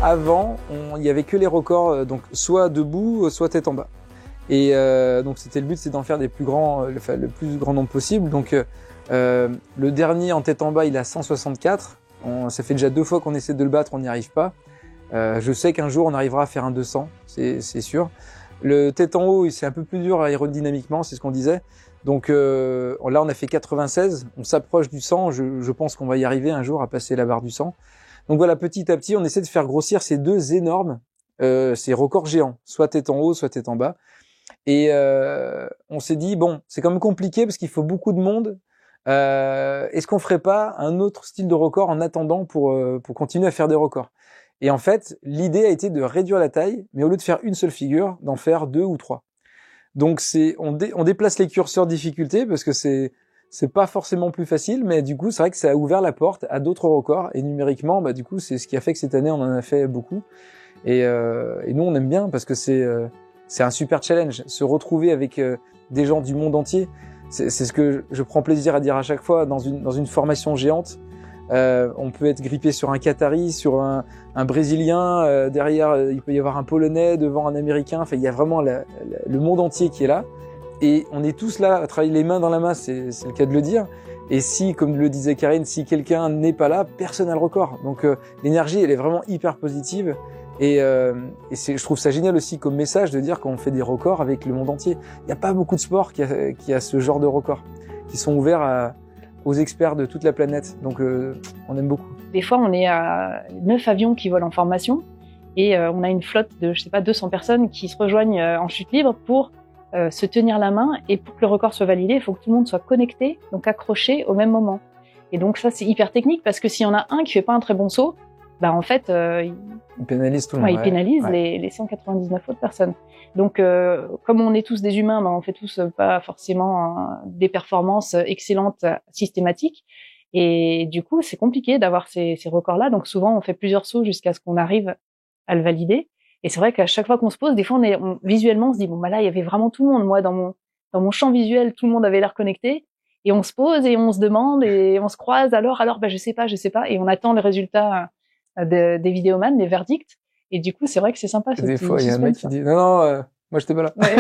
avant, il y avait que les records, donc soit debout, soit tête en bas. Et donc c'était le but, c'est d'en faire des plus grands, le plus grand nombre possible. Donc le dernier en tête en bas, il a 164. Ça fait déjà 2 fois qu'on essaie de le battre, on n'y arrive pas. Je sais qu'un jour on arrivera à faire un 200, c'est sûr. Le tête en haut, c'est un peu plus dur aérodynamiquement, c'est ce qu'on disait. Donc là, on a fait 96, on s'approche du 100. Je pense qu'on va y arriver un jour à passer la barre du 100. Donc voilà, petit à petit, on essaie de faire grossir ces deux énormes, ces records géants, soit tête en haut, soit tête en bas. Et on s'est dit bon, c'est quand même compliqué parce qu'il faut beaucoup de monde. Est-ce qu'on ferait pas un autre style de record en attendant pour continuer à faire des records? Et en fait, l'idée a été de réduire la taille, mais au lieu de faire une seule figure, d'en faire 2 ou 3. Donc on déplace les curseurs de difficulté parce que c'est pas forcément plus facile, mais du coup c'est vrai que ça a ouvert la porte à d'autres records et numériquement du coup c'est ce qui a fait que cette année on en a fait beaucoup et nous on aime bien parce que c'est un super challenge, se retrouver avec des gens du monde entier. C'est ce que je prends plaisir à dire à chaque fois dans une formation géante. On peut être grippé sur un Qatari, sur un Brésilien, derrière il peut y avoir un Polonais, devant un Américain, enfin il y a vraiment le monde entier qui est là, et on est tous là à travailler les mains dans la masse, c'est le cas de le dire, et si, comme le disait Karine, si quelqu'un n'est pas là, personne n'a le record, donc l'énergie elle est vraiment hyper positive, et je trouve ça génial aussi comme message de dire qu'on fait des records avec le monde entier. Il n'y a pas beaucoup de sports qui a ce genre de records, qui sont ouverts aux experts de toute la planète. Donc on aime beaucoup. Des fois, on est à 9 avions qui volent en formation et on a une flotte de, 200 personnes qui se rejoignent en chute libre pour se tenir la main, et pour que le record soit validé, il faut que tout le monde soit connecté, donc accroché au même moment. Et donc ça, c'est hyper technique parce que s'il y en a un qui fait pas un très bon saut, en fait, il pénalise tout le monde. Il pénalise les 199 autres personnes. Donc, comme on est tous des humains, on fait tous pas forcément des performances excellentes systématiques. Et du coup, c'est compliqué d'avoir ces records-là. Donc, souvent, on fait plusieurs sauts jusqu'à ce qu'on arrive à le valider. Et c'est vrai qu'à chaque fois qu'on se pose, des fois, visuellement, on se dit bon, là, il y avait vraiment tout le monde. Moi, dans mon champ visuel, tout le monde avait l'air connecté. Et on se pose et on se demande et on se croise. Alors, je sais pas. Et on attend les résultats des vidéomans, des verdicts. Et du coup, c'est vrai que c'est sympa. Des fois, il y a un mec qui dit non, moi, j'étais pas là. Ouais.